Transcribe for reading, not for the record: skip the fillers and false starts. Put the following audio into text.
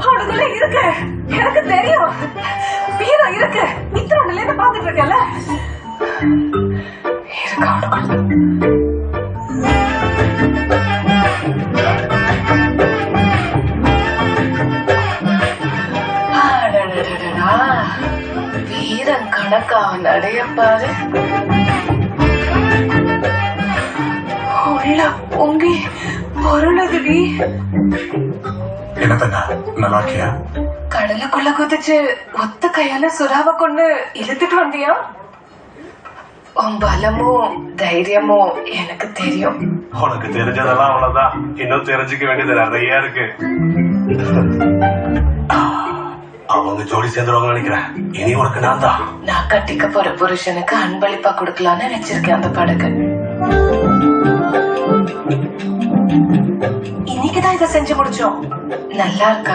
அவனுக்குள்ள இருக்கு, எனக்கு தெரியும். வீரம் இருக்கு. இத்தனை நிலையில பாத்துட்டு இருக்கல இருக்கு அவனுக்குள்ள. வீரன் கணக்கா நடையப்பாரு உள்ள பொங்கி பொருளுதுடி. நல்லா இருக்கியா? கடலுக்குள்ள குதிச்சு ஒத்த கையால சுறாவை கொண்டு இழுத்துட்டு வந்தியா? உன் பலமும் தைரியமும் எனக்கு தெரியும். உனக்கு தெரிஞ்சதெல்லாம் அவ்வளவுதான், இன்னும் தெரிஞ்சுக்க வேண்டியது நிறைய இருக்கு. அவங்க ஜோடி சேர்ந்துருவாங்க நினைக்கிறேன். இனி உனக்கு நான் தான். நான் கட்டிக்க போற புருஷனுக்கு அன்பளிப்பா கொடுக்கலான்னு வச்சிருக்கேன் அந்த படகு. இன்னைக்குதான் இதை செஞ்சு முடிச்சோம். நல்லா இருக்கா?